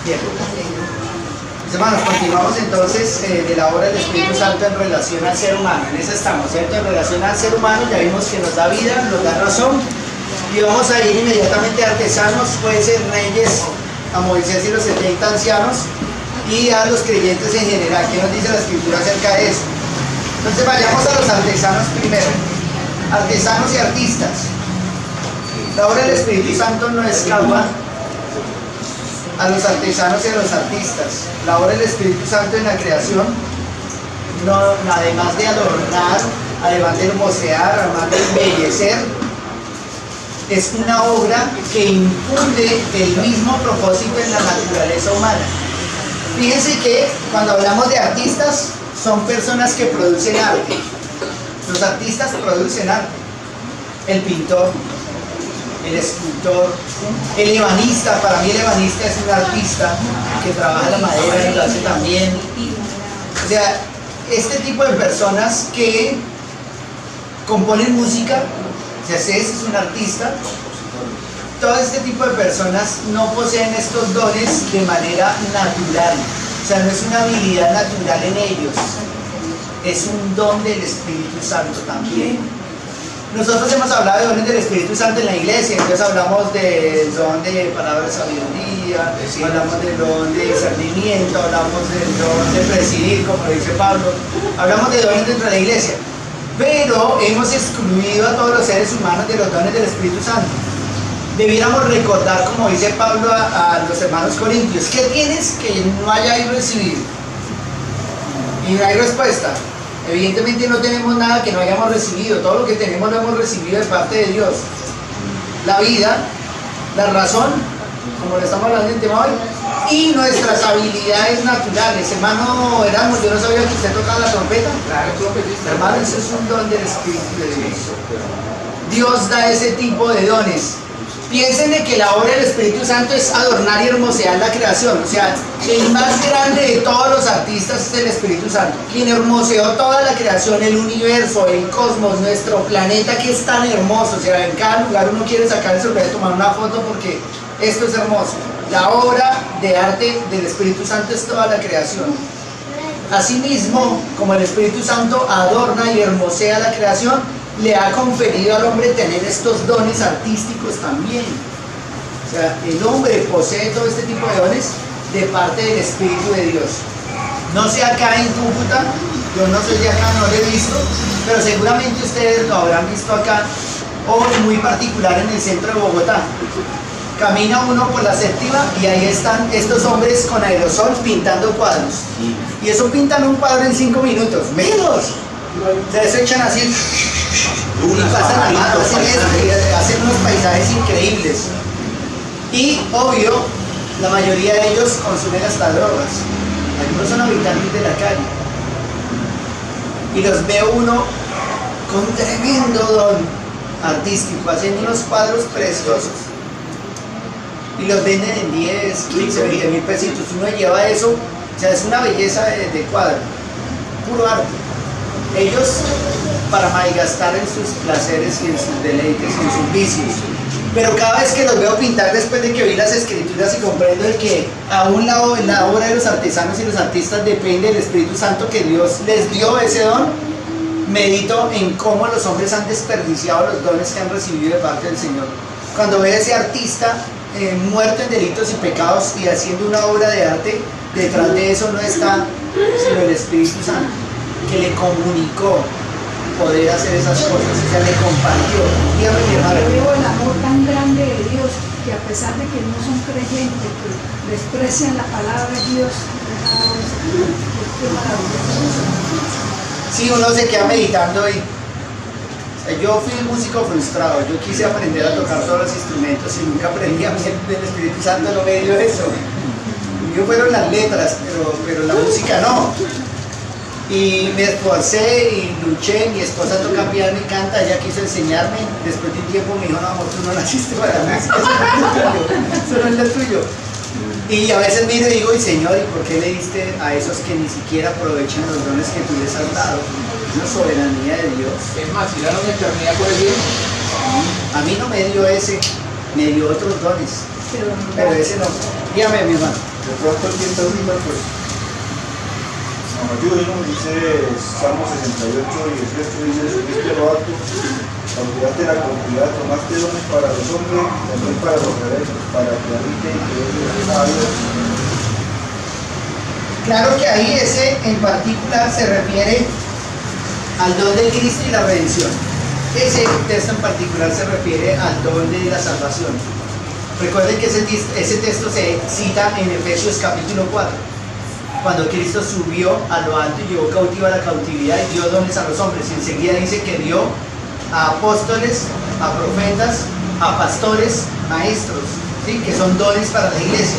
Bien. Mis hermanos, continuamos entonces de la obra del Espíritu Santo en relación al ser humano. En esa estamos, ¿cierto? En relación al ser humano ya vimos que nos da vida, nos da razón. Y vamos a ir inmediatamente a artesanos, puede ser reyes, a Moisés y los 70 ancianos, y a los creyentes en general. ¿Qué nos dice la Escritura acerca de eso? Entonces vayamos a los artesanos primero. Artesanos y artistas. La obra del Espíritu Santo no escapa a los artesanos y a los artistas. La obra del Espíritu Santo en la creación, no, además de adornar, además de hermosear, además de embellecer, es una obra que infunde el mismo propósito en la naturaleza humana. Fíjense que cuando hablamos de artistas, son personas que producen arte. Los artistas producen arte. El pintor, el escultor, el ebanista. Para mí el ebanista es un artista que trabaja la madera y lo hace también. O sea, este tipo de personas que componen música, o sea, ese es un artista. Todo este tipo de personas no poseen estos dones de manera natural. O sea, no es una habilidad natural en ellos. Es un don del Espíritu Santo también. Nosotros hemos hablado de dones del Espíritu Santo en la iglesia. Entonces hablamos del don de palabra de sabiduría, hablamos del don de discernimiento, hablamos del don de presidir, como dice Pablo. Hablamos de dones dentro de la iglesia. Pero hemos excluido a todos los seres humanos de los dones del Espíritu Santo. Debiéramos recordar, como dice Pablo a los hermanos corintios, ¿qué tienes que no hayáis recibido? Y no hay respuesta. Evidentemente no tenemos nada que no hayamos recibido. Todo lo que tenemos lo hemos recibido de parte de Dios. La vida, la razón, como le estamos hablando en tema hoy, y nuestras habilidades naturales. Hermano Erasmo, yo no sabía que usted tocaba la trompeta. Claro, trompetista. Hermano, eso es un don del Espíritu de Dios. Dios da ese tipo de dones. Piensen de que la obra del Espíritu Santo es adornar y hermosear la creación. O sea, el más grande de todos los artistas es el Espíritu Santo, quien hermoseó toda la creación, el universo, el cosmos, nuestro planeta, que es tan hermoso. O sea, en cada lugar uno quiere sacar el celular y tomar una foto porque esto es hermoso. La obra de arte del Espíritu Santo es toda la creación. Asimismo, como el Espíritu Santo adorna y hermosea la creación, le ha conferido al hombre tener estos dones artísticos también. O sea, el hombre posee todo este tipo de dones de parte del Espíritu de Dios. No sé acá en Cúcuta, yo no soy de acá, no lo he visto, pero seguramente ustedes lo habrán visto acá, o muy particular en el centro de Bogotá. Camina uno por la séptima y ahí están estos hombres con aerosol pintando cuadros. Y eso pintan un cuadro en 5 minutos, menos. Se echan así y pasan al mar, hacen unos paisajes increíbles. Y obvio, la mayoría de ellos consumen hasta drogas. Algunos son habitantes de la calle. Y los ve uno con tremendo don artístico, haciendo unos cuadros preciosos. Y los venden en 10, 15, 20 mil pesitos. Uno lleva eso, o sea, es una belleza de cuadro, puro arte. Ellos, para malgastar en sus placeres y en sus deleites y en sus vicios. Pero cada vez que los veo pintar, después de que vi las escrituras y comprendo el que aún la obra de los artesanos y los artistas depende del Espíritu Santo que Dios les dio ese don, medito en cómo los hombres han desperdiciado los dones que han recibido de parte del Señor. Cuando veo a ese artista muerto en delitos y pecados y haciendo una obra de arte, detrás de eso no está sino el Espíritu Santo, que le comunicó poder hacer esas cosas, o sea, le compartió. Dígame, mi hermano. Yo veo el amor tan grande de Dios que a pesar de que no son creyentes, que desprecian la palabra de Dios, qué maravilloso. Sí, uno se queda meditando y yo fui un músico frustrado, yo quise aprender a tocar todos los instrumentos y nunca aprendí a mí el Espíritu Santo no me dio eso. Yo fueron las letras, pero la música no. Y me esforcé y luché, mi esposa toca piano y canta, ella quiso enseñarme, después de un tiempo me dijo, no amor, tú no naciste para la música, eso no es lo tuyo. Y a veces miro y digo, y Señor, ¿y por qué le diste a esos que ni siquiera aprovechan los dones que tú les has dado? Es una soberanía de Dios. Es más, si dan una eternidad por el bien. A mí no me dio ese, me dio otros dones, pero ese no. Dígame, mi hermano. De pronto aquí está arriba, pues nos ayude, ¿no? Dice Salmo 68, 18, dice: subiste a lo alto, olvidaste la cautividad, tomaste dones para los hombres, también para los rebeldes, para que habiten y que ellos sabios. Claro que ahí ese en particular se refiere al don de Cristo y la redención. Ese texto en particular se refiere al don de la salvación. Recuerden que ese texto se cita en Efesios capítulo 4, cuando Cristo subió a lo alto y llevó cautiva la cautividad y dio dones a los hombres. Y enseguida dice que dio a apóstoles, a profetas, a pastores, maestros, ¿sí? Que son dones para la iglesia.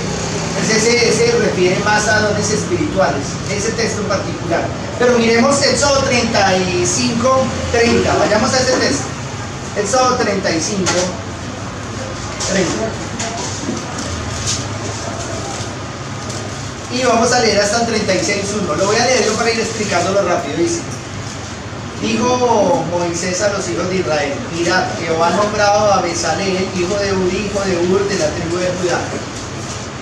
Entonces ese refiere más a dones espirituales, ese texto en particular. Pero miremos Éxodo 35, 30. Vayamos a ese texto. Éxodo 35, 30. Y vamos a leer hasta el 36.1. Lo voy a leer yo para ir explicándolo rápido. Dice: dijo Moisés a los hijos de Israel: mirad, Jehová ha nombrado a Besaleel, hijo de Uri, hijo de Ur, de la tribu de Judá,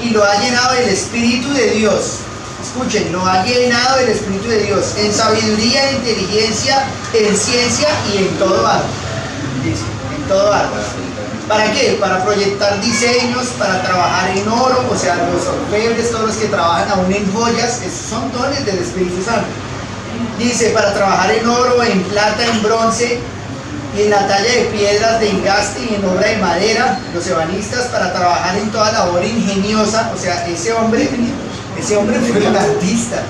y lo ha llenado del Espíritu de Dios. Escuchen, lo ha llenado del Espíritu de Dios, en sabiduría, en inteligencia, en ciencia y en todo arte. Dice, en todo arte. ¿Para qué? Para proyectar diseños, para trabajar en oro, o sea, los orfebres, todos los que trabajan aún en joyas, esos son dones del Espíritu Santo. Dice, para trabajar en oro, en plata, en bronce, y en la talla de piedras de engaste y en obra de madera, los ebanistas, para trabajar en toda labor ingeniosa. O sea, ese hombre fue un artista,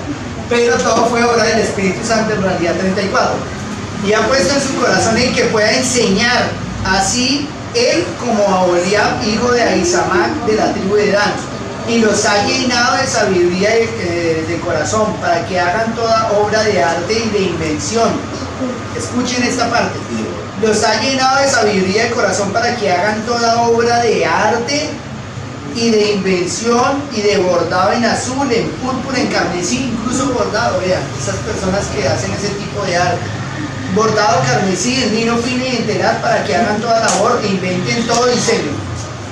pero todo fue obra del Espíritu Santo en realidad. 34. Y ha puesto en su corazón el que pueda enseñar, así él como a Oholiab, hijo de Ahisamac, de la tribu de Dan, y los ha llenado de sabiduría de corazón, para que hagan toda obra de arte y de invención. Escuchen esta parte: los ha llenado de sabiduría de corazón para que hagan toda obra de arte y de invención, y de bordado en azul, en púrpura, en carmesí, incluso bordado. Vean, esas personas que hacen ese tipo de arte, bordado, carmesí, en lino fino y en telar, para que hagan toda labor e inventen todo diseño.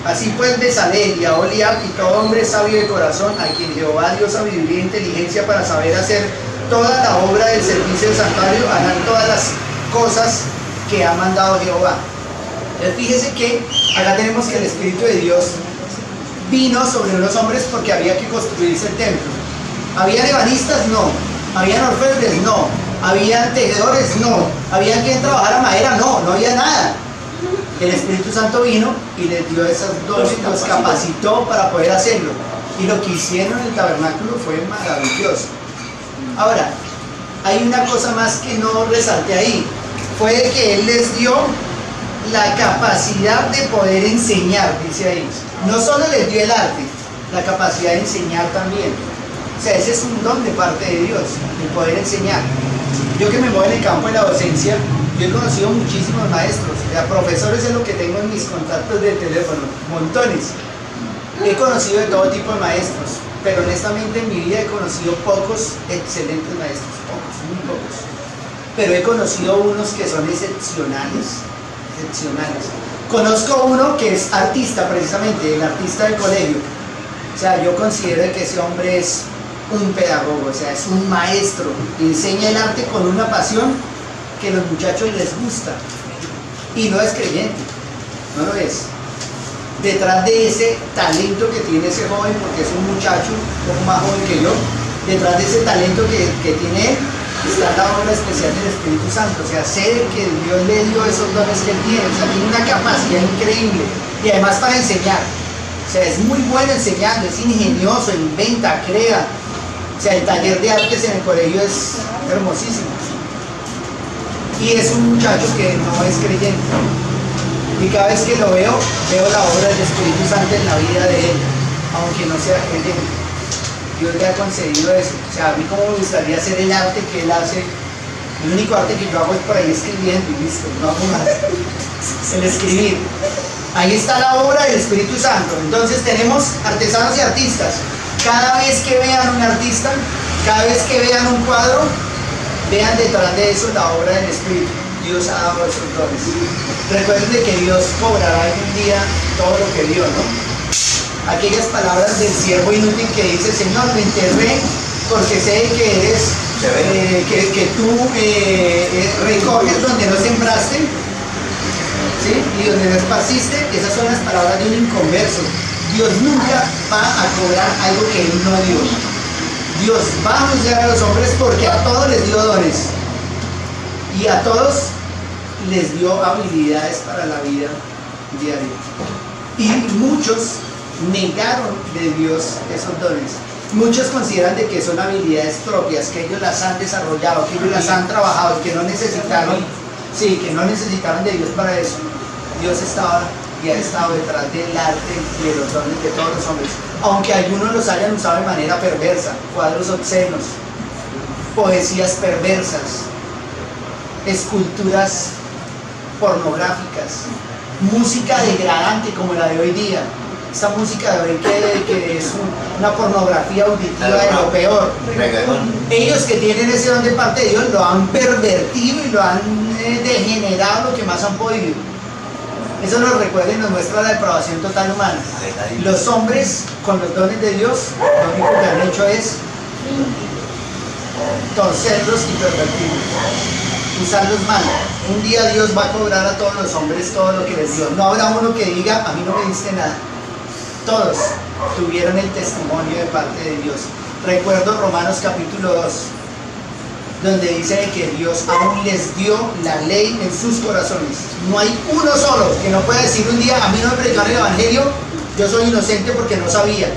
Así pues, Besaleel y Aholiab y todo hombre sabio de corazón, a quien Jehová dio sabiduría e inteligencia para saber hacer toda la obra del servicio del santuario, harán todas las cosas que ha mandado Jehová. Entonces, fíjese que acá tenemos que el Espíritu de Dios vino sobre los hombres porque había que construirse el templo. ¿Habían ebanistas? No. ¿Habían orfebres? No. ¿Habían tejedores? No. ¿Habían quien trabajara madera? No, no había nada. El Espíritu Santo vino y les dio esas dones, los capacitó para poder hacerlo. Y lo que hicieron en el tabernáculo fue maravilloso. Ahora, hay una cosa más que no resalté ahí. Fue que Él les dio la capacidad de poder enseñar, dice ahí. No solo les dio el arte, la capacidad de enseñar también. O sea, ese es un don de parte de Dios, el poder enseñar. Yo que me muevo en el campo de la docencia, yo he conocido muchísimos maestros, profesores es lo que tengo en mis contactos de teléfono, montones. He conocido de todo tipo de maestros, pero honestamente en mi vida he conocido pocos excelentes maestros, pocos, muy pocos. Pero he conocido unos que son excepcionales, excepcionales. Conozco uno que es artista precisamente, el artista del colegio. O sea, yo considero que ese hombre es un pedagogo, o sea, es un maestro, enseña el arte con una pasión que a los muchachos les gusta, y no es creyente, no lo es. Detrás de ese talento que tiene ese joven, porque es un muchacho un poco más joven que yo, detrás de ese talento que tiene él, está la obra especial del Espíritu Santo. O sea, sé que Dios le dio esos dones que él tiene, o sea, tiene una capacidad increíble, y además para enseñar. O sea, es muy bueno enseñando, es ingenioso, inventa, crea. O sea, el taller de artes en el colegio es hermosísimo. Y es un muchacho que no es creyente. Y cada vez que lo veo, veo la obra del Espíritu Santo en la vida de él, aunque no sea creyente. Dios le ha concedido eso. O sea, a mí como me gustaría hacer el arte que él hace. El único arte que yo hago es por ahí escribiendo y listo, no hago más. El escribir. Ahí está la obra del Espíritu Santo. Entonces tenemos artesanos y artistas. Cada vez que vean un artista, cada vez que vean un cuadro, vean detrás de eso la obra del Espíritu. Dios ha dado esos dones. Recuerden que Dios cobrará algún día todo lo que dio, ¿no? aquellas palabras del siervo inútil que dice, Señor, me enterré porque sé que eres, que tú recoges donde no sembraste, ¿sí? Y donde no esparciste. Esas son las palabras de un inconverso. Dios nunca va a cobrar algo que Él no dio. Dios va a juzgar a los hombres porque a todos les dio dones y a todos les dio habilidades para la vida diaria. Y muchos negaron de Dios esos dones. Muchos consideran de que son habilidades propias, que ellos las han desarrollado, que ellos las han trabajado y que no necesitaron, sí, que no necesitaban de Dios para eso. Dios estaba y ha estado detrás del arte y de los dones de todos los hombres, aunque algunos los hayan usado de manera perversa, cuadros obscenos, poesías perversas, esculturas pornográficas, música degradante como la de hoy día. Esta música de hoy que es una pornografía auditiva de lo peor. Ellos que tienen ese don de parte de Dios lo han pervertido y lo han degenerado lo que más han podido. Eso nos recuerda y nos muestra la depravación total humana. Los hombres con los dones de Dios, lo único que han hecho es torcerlos y pervertirlos, usarlos mal. Un día Dios va a cobrar a todos los hombres todo lo que les dio. No habrá uno que diga, a mí no me diste nada. Todos tuvieron el testimonio de parte de Dios. Recuerdo Romanos capítulo 2, donde dice que Dios aún les dio la ley en sus corazones. No hay uno solo que no pueda decir un día, a mí no me predicaron el evangelio, yo soy inocente porque no sabía.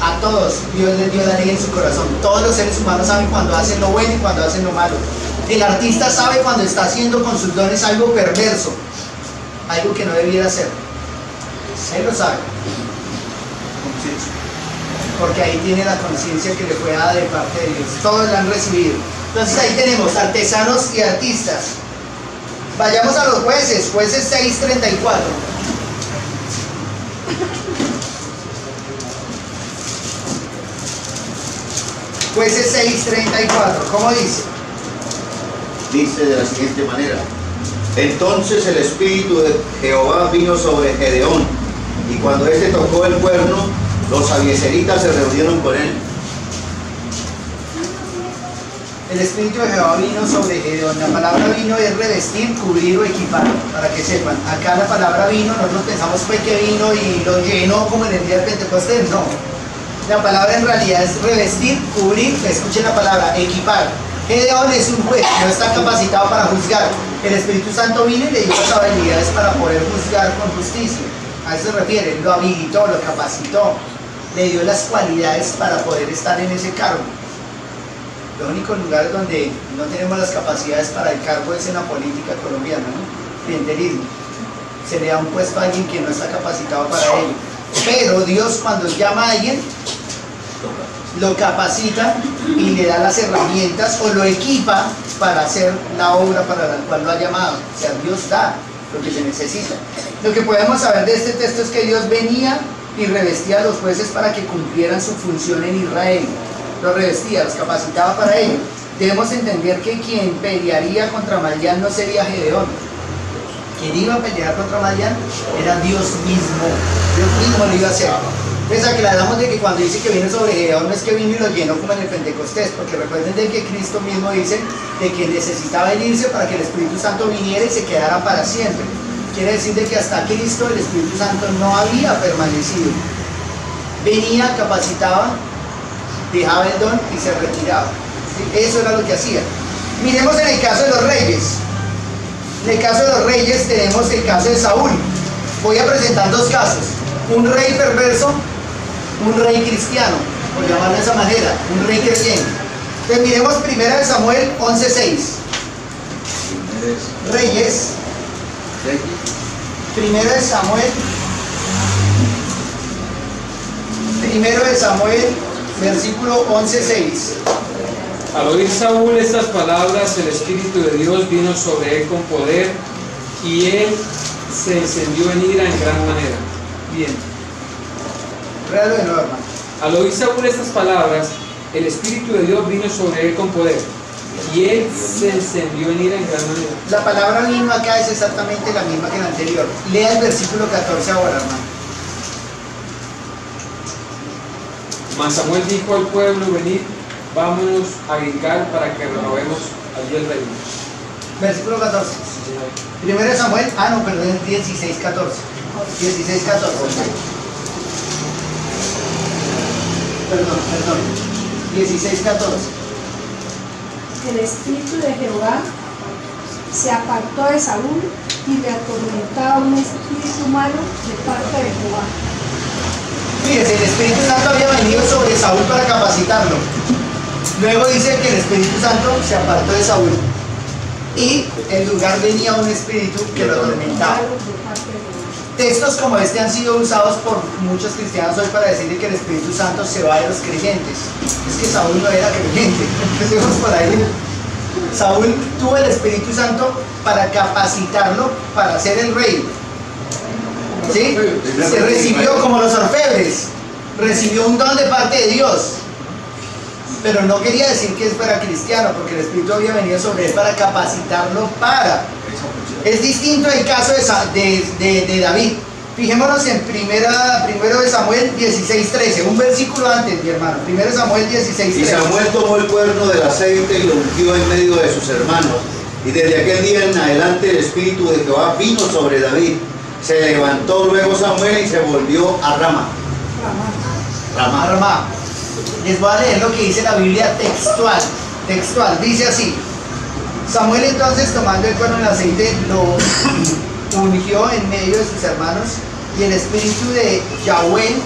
A todos Dios les dio la ley en su corazón. Todos los seres humanos saben cuando hacen lo bueno y cuando hacen lo malo. El artista sabe cuando está haciendo con sus dones algo perverso, algo que no debiera hacer. Él lo sabe, porque ahí tiene la conciencia que le fue dada de parte de Dios. Todos la han recibido. Entonces ahí tenemos artesanos y artistas. Vayamos a los jueces, jueces 6:34. Jueces 6:34, ¿cómo dice? Dice de la siguiente manera: entonces el Espíritu de Jehová vino sobre Gedeón, y cuando éste tocó el cuerno, los abiezeritas se reunieron con él. El Espíritu de Jehová vino sobre Gedeón. La palabra vino es revestir, cubrir o equipar, para que sepan. Acá la palabra vino, nosotros pensamos pues que vino y lo llenó como en el día de Pentecostés. No. La palabra en realidad es revestir, cubrir, escuchen la palabra, equipar. Gedeón es un juez, no está capacitado para juzgar. El Espíritu Santo vino y le dio las habilidades para poder juzgar con justicia. A eso se refiere, lo habilitó, lo capacitó, le dio las cualidades para poder estar en ese cargo. Los únicos lugares donde no tenemos las capacidades para el cargo es en la política colombiana, ¿no? Clientelismo. Se le da un puesto a alguien que no está capacitado para ello. Pero Dios, cuando llama a alguien, lo capacita y le da las herramientas o lo equipa para hacer la obra para la cual lo ha llamado. O sea, Dios da lo que se necesita. Lo que podemos saber de este texto es que Dios venía y revestía a los jueces para que cumplieran su función en Israel. Los revestía, los capacitaba para ello. Debemos entender que quien pelearía contra Madián no sería Gedeón. Quien iba a pelear contra Madián era Dios mismo. Dios mismo lo iba a hacer. Entonces aclaramos de que cuando dice que vino sobre Gedeón no es que vino y lo llenó como en el Pentecostés, porque recuerden de que Cristo mismo dice de que necesitaba él irse para que el Espíritu Santo viniera y se quedara para siempre. Quiere decir de que hasta Cristo el Espíritu Santo no había permanecido. Venía, capacitaba, dejaba el don y se retiraba. ¿Sí? Eso era lo que hacía. Miremos en el caso de los reyes. En el caso de los reyes tenemos el caso de Saúl. Voy a presentar dos casos. Un rey perverso, un rey cristiano, por llamarlo de esa manera, un rey creyente. Entonces miremos 1 Samuel 11:6. Reyes. 1 Samuel, versículo 11:6. Al oír Saúl estas palabras, el Espíritu de Dios vino sobre él con poder, y él se encendió en ira en gran manera. Bien. Réalo de nuevo, hermano. Al oír Saúl estas palabras, el Espíritu de Dios vino sobre él con poder, y él se encendió en ira en gran manera. La palabra vino acá es exactamente la misma que la anterior. Lea el versículo 14 ahora, hermano. Mas Samuel dijo al pueblo: venid, vámonos a Gilgal para que renovemos allí el reino. Versículo 14. Primero Samuel, perdón, 16, 14. 16, 14. Perdón. 16, 14. El espíritu de Jehová se apartó de Saúl y le atormentaba un espíritu malo de parte de Jehová. Fíjense, el Espíritu Santo había venido sobre Saúl para capacitarlo. Luego dice que el Espíritu Santo se apartó de Saúl y en lugar venía un espíritu que lo atormentaba. Malo de parte de Jehová. Textos como este han sido usados por muchos cristianos hoy para decir que el Espíritu Santo se va de los creyentes. Es que Saúl no era creyente, empecemos por ahí. Saúl tuvo el Espíritu Santo para capacitarlo para ser el rey. ¿Sí? Se recibió como los orfebres, recibió un don de parte de Dios, pero no quería decir que fuera cristiano, porque el Espíritu había venido sobre él para capacitarlo para. Es distinto el caso de David. Fijémonos en primero de Samuel 16:13, un versículo antes, mi hermano. Primero Samuel 16:13. Y Samuel tomó el cuerno del aceite y lo ungió en medio de sus hermanos. Y desde aquel día en adelante el Espíritu de Jehová vino sobre David. Se levantó luego Samuel y se volvió a Rama. Ramá. Les voy a leer lo que dice la Biblia textual. Dice así: Samuel entonces, tomando el cuerno del aceite, lo ungió en medio de sus hermanos, y el espíritu de Yahweh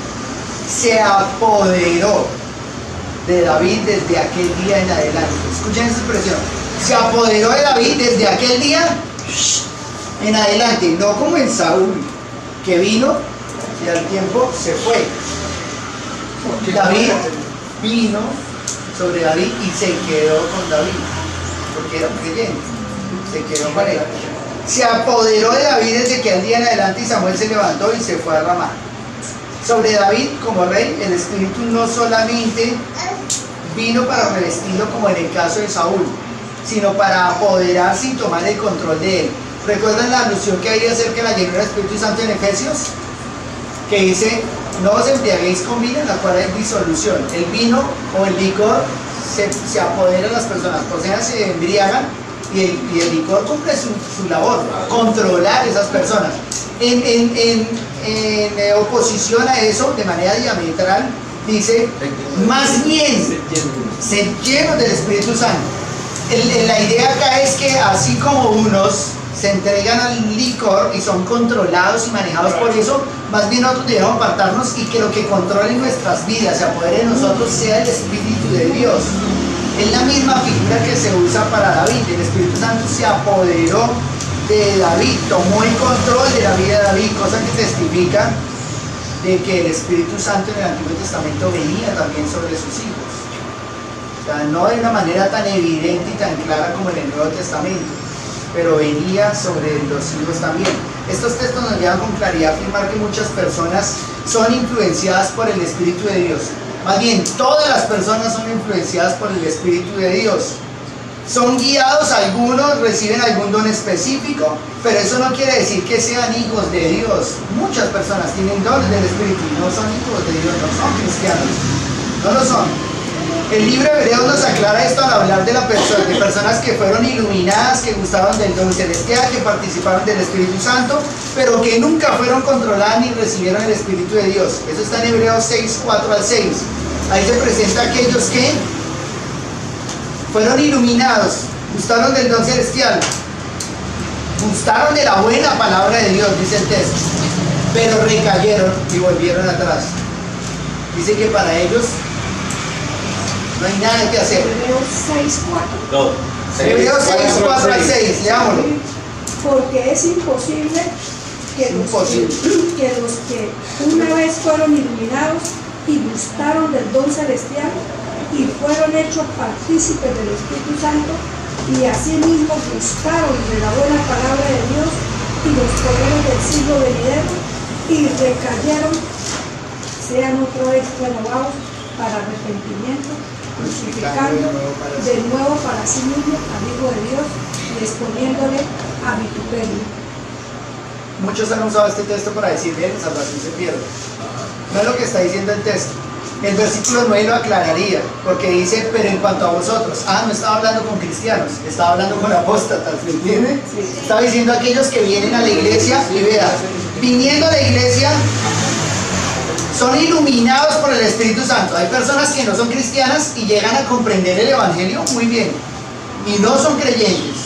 se apoderó de David desde aquel día en adelante. Escuchen esta expresión: se apoderó de David desde aquel día en adelante, no como en Saúl, que vino y al tiempo se fue. David vino sobre David y se quedó con David, porque era un creyente, se quedó con él. Se apoderó de David desde que al día en adelante, y Samuel se levantó y se fue a Ramá. Sobre David como rey, el Espíritu no solamente vino para revestirlo como en el caso de Saúl, sino para apoderarse y tomar el control de él. ¿Recuerdan la alusión que hay acerca de la llenura del Espíritu Santo en Efesios? Que dice: no os embriaguéis con vino, en la cual hay disolución. El vino o el licor se apodera de las personas, o sea, se embriagan, y el licor cumple su labor, controlar esas personas. En oposición a eso, de manera diametral, dice: más bien, sed llenos del Espíritu Santo. La idea acá es que así como unos se entregan al licor y son controlados y manejados por eso, más bien nosotros debemos apartarnos, y que lo que controle nuestras vidas, se apodere de nosotros, sea el Espíritu de Dios. Es la misma figura que se usa para David. El Espíritu Santo se apoderó de David, tomó el control de la vida de David, cosa que testifica de que el Espíritu Santo en el Antiguo Testamento venía también sobre sus hijos. O sea, no de una manera tan evidente y tan clara como en el Nuevo Testamento, pero venía sobre los hijos también. Estos textos nos llevan con claridad a afirmar que muchas personas son influenciadas por el Espíritu de Dios. Más bien, todas las personas son influenciadas por el Espíritu de Dios. Son guiados, algunos reciben algún don específico, pero eso no quiere decir que sean hijos de Dios. Muchas personas tienen dones del Espíritu y no son hijos de Dios, no son cristianos, no lo son. El libro de Hebreos nos aclara esto al hablar de personas que fueron iluminadas, que gustaban del don celestial, que participaron del Espíritu Santo, pero que nunca fueron controladas ni recibieron el Espíritu de Dios. Eso está en Hebreos 6, 4 al 6. Ahí se presenta aquellos que fueron iluminados, gustaron del don celestial, gustaron de la buena palabra de Dios, dice el texto, pero recayeron y volvieron atrás. Dice que para ellos no hay nada que hacer. Hebreos 6, 4. No. Hebreos 6, 4 al 6, leámoslo. Porque es imposible que los que una vez fueron iluminados y gustaron del don celestial y fueron hechos partícipes del Espíritu Santo, y asimismo gustaron de la buena palabra de Dios y los poderes del siglo venidero, y recayeron, sean otra vez renovados para arrepentimiento, crucificando de nuevo para sí mismo al Hijo de Dios y exponiéndole a vituperio. Muchos han usado este texto para decir: bien, salvación se pierde. No es lo que está diciendo el texto. El versículo 9 lo aclararía, porque dice, pero en cuanto a vosotros, no estaba hablando con cristianos, estaba hablando con apóstatas, ¿me entiende? Estaba diciendo a aquellos que vienen a la iglesia y vean, viniendo a la iglesia, son iluminados por el Espíritu Santo. Hay personas que no son cristianas y llegan a comprender el Evangelio muy bien, y no son creyentes,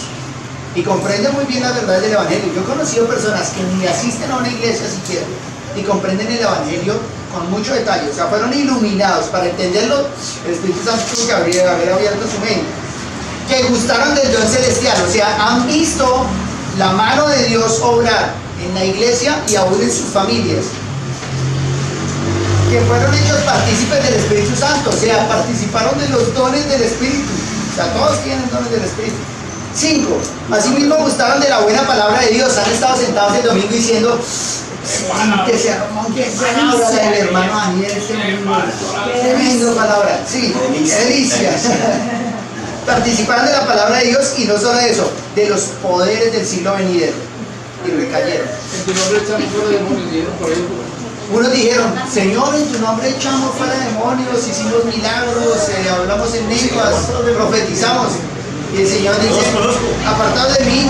y comprenden muy bien la verdad del Evangelio. Yo he conocido personas que ni asisten a una iglesia siquiera, y comprenden el Evangelio con mucho detalle, o sea, fueron iluminados. Para entenderlo, el Espíritu Santo tuvo que haber abierto su mente, que gustaron del don celestial, o sea, han visto la mano de Dios obrar en la iglesia y aún en sus familias, que fueron hechos partícipes del Espíritu Santo, o sea, participaron de los dones del Espíritu, o sea, todos tienen dones del Espíritu. 5. Asimismo gustaron de la buena palabra de Dios, han estado sentados el domingo diciendo, que se armó, que palabra del hermano Daniel, tremendo palabra, sí, delicia. Participaron de la palabra de Dios, y no solo eso, de los poderes del siglo venidero, y recayeron. En tu nombre echamos fuera demonios, dijeron por ahí. Unos dijeron, Señor, en tu nombre echamos fuera demonios, hicimos milagros, hablamos en lenguas, profetizamos. Y el Señor dice, apartados de mí,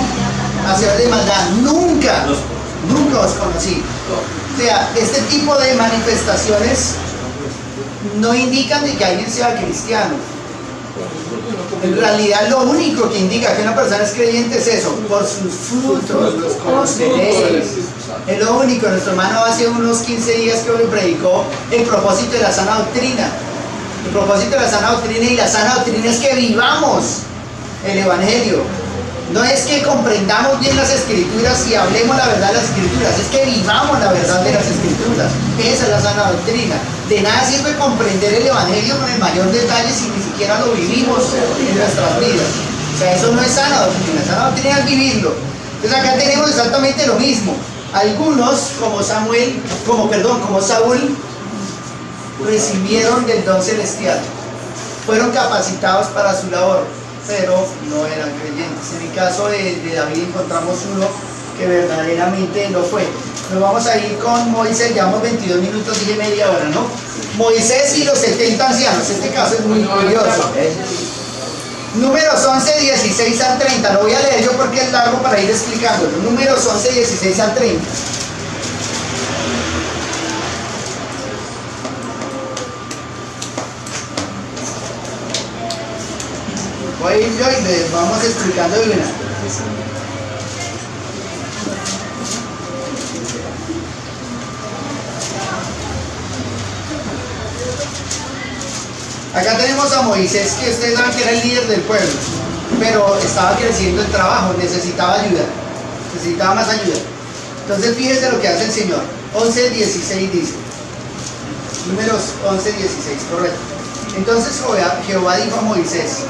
hacedores de maldad, nunca os conocí. O sea, este tipo de manifestaciones no indican de que alguien sea cristiano. En realidad lo único que indica que una persona es creyente es eso, por sus frutos los conoceréis. Es lo único. Nuestro hermano hace unos 15 días que me predicó el propósito de la sana doctrina. El propósito de la sana doctrina, y la sana doctrina es que vivamos el Evangelio. No es que comprendamos bien las Escrituras y hablemos la verdad de las Escrituras, es que vivamos la verdad de las Escrituras. Esa es la sana doctrina. De nada sirve comprender el Evangelio con el mayor detalle si ni siquiera lo vivimos en nuestras vidas. O sea, eso no es sana doctrina. Sana doctrina es vivirlo. Entonces acá tenemos exactamente lo mismo. Algunos, como Saúl, recibieron del don celestial, fueron capacitados para su labor, pero no eran creyentes. En el caso de David encontramos uno que verdaderamente lo fue. Nos vamos a ir con Moisés, llevamos 22 minutos, dije media hora, ¿no? Moisés y los 70 ancianos, este caso es muy curioso. Números 11, 16 al 30, lo voy a leer yo porque es largo para ir explicándolo. Números 11, 16 al 30. Voy a ir yo y les vamos explicando de una. Acá tenemos a Moisés, que ustedes saben que era el líder del pueblo, pero estaba creciendo el trabajo, necesitaba ayuda, necesitaba más ayuda. Entonces fíjense lo que hace el Señor. 11:16 dice, Números 11:16, correcto. Entonces Jehová dijo a Moisés,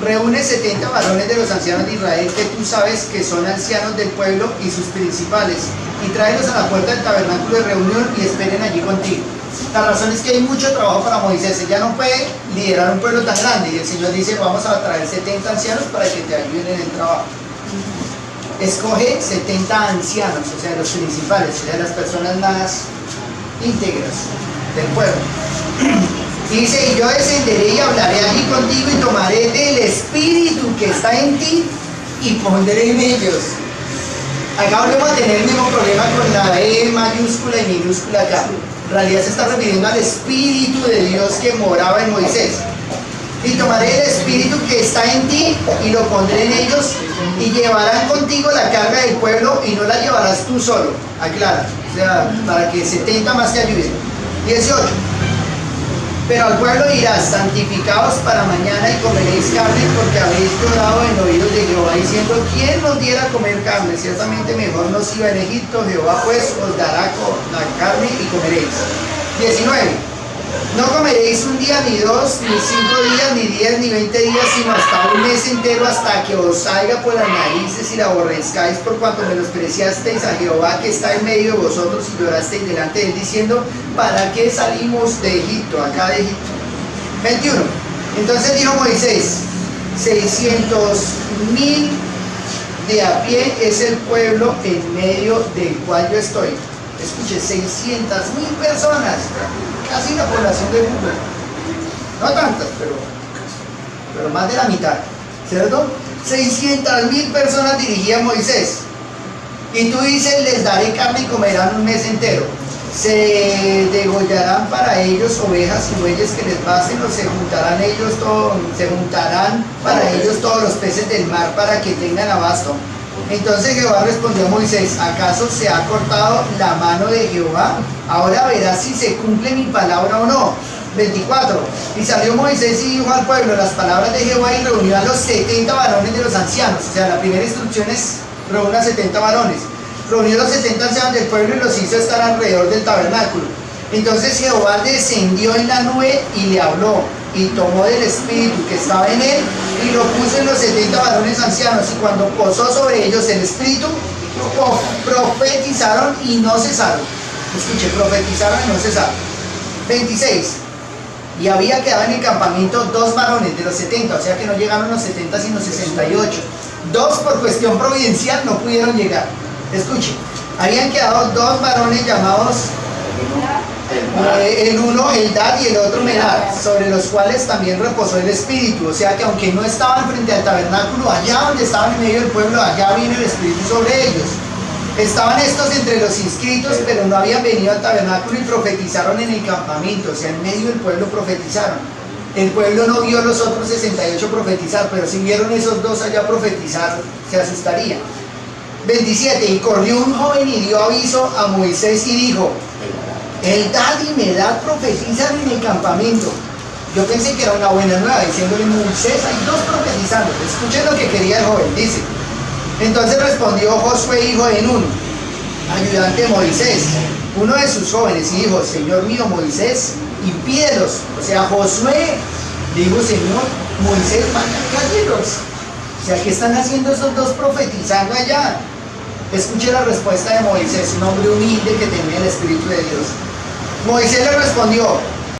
reúne 70 varones de los ancianos de Israel, que tú sabes que son ancianos del pueblo y sus principales, y tráelos a la puerta del tabernáculo de reunión y esperen allí contigo. La razón es que hay mucho trabajo para Moisés. Él ya no puede liderar un pueblo tan grande, y el Señor dice, vamos a traer 70 ancianos para que te ayuden en el trabajo. Escoge 70 ancianos, o sea, los principales, o sea, las personas más íntegras del pueblo. Y dice, y yo descenderé y hablaré allí contigo y tomaré del espíritu que está en ti y pondré en ellos. Acá volvemos a tener el mismo problema con la E mayúscula y minúscula acá. En realidad se está refiriendo al Espíritu de Dios que moraba en Moisés. Y tomaré el Espíritu que está en ti y lo pondré en ellos, y llevarán contigo la carga del pueblo, y no la llevarás tú solo. Aclara, o sea, para que 70 más te ayuden. 18. Pero al pueblo dirás, santificaos para mañana y comeréis carne, porque habéis llorado en oídos de Jehová, diciendo, ¿quién nos diera a comer carne? Ciertamente mejor nos iba en Egipto. Jehová pues os dará la carne y comeréis. 19. No comeréis un día, ni dos, ni 5 días, ni 10, ni 20 días, sino hasta un mes entero, hasta que os salga por las narices y la aborrezcáis, por cuanto menospreciasteis a Jehová que está en medio de vosotros, y llorasteis delante de él, diciendo, ¿para qué salimos de Egipto, acá de Egipto? 21. Entonces dijo Moisés, 600,000 de a pie es el pueblo en medio del cual yo estoy. Escuche, 600,000 personas. casi la población de Google. No tantas, pero más de la mitad, ¿cierto? 600.000 personas dirigía Moisés. Y tú dices, les daré carne y comerán un mes entero. Se degollarán para ellos ovejas y bueyes que les basten, o se juntarán para ellos todos los peces del mar para que tengan abasto. Entonces Jehová respondió a Moisés, ¿acaso se ha cortado la mano de Jehová? Ahora verás si se cumple mi palabra o no. 24. Y salió Moisés y dijo al pueblo las palabras de Jehová y reunió a los 70 varones de los ancianos. O sea, la primera instrucción es reúna a 70 varones. Reunió los 70 ancianos del pueblo y los hizo estar alrededor del tabernáculo. Entonces Jehová descendió en la nube y le habló, y tomó del espíritu que estaba en él y lo puso en los 70 varones ancianos, y cuando posó sobre ellos el espíritu, profetizaron y no cesaron. Escuche, profetizaron y no cesaron. 26. Y había quedado en el campamento 2 varones de los 70, o sea que no llegaron los 70 sino 68. 2 por cuestión providencial no pudieron llegar. Escuche, habían quedado 2 varones llamados el uno Eldad y el otro Medad, sobre los cuales también reposó el espíritu. O sea que aunque no estaban frente al tabernáculo, allá donde estaban en medio del pueblo, allá vino el espíritu sobre ellos. Estaban estos entre los inscritos, pero no habían venido al tabernáculo y profetizaron en el campamento, o sea, en medio del pueblo profetizaron. El pueblo no vio a los otros 68 profetizar, pero si vieron esos 2 allá profetizar, se asustarían. 27. Y corrió un joven y dio aviso a Moisés y dijo, Eldad y Medad profetizan en el campamento. Yo pensé que era una buena nueva, diciéndole, Moisés, hay 2 profetizando. Escuchen lo que quería el joven, dice. Entonces respondió Josué, hijo de Nun, ayudante de Moisés, uno de sus jóvenes, y dijo, Señor mío Moisés, impídelos. O sea, Josué dijo, Señor, Moisés, manda cállelos. O sea, ¿qué están haciendo esos 2 profetizando allá? Escuche la respuesta de Moisés, un hombre humilde que tenía el Espíritu de Dios. Moisés le respondió,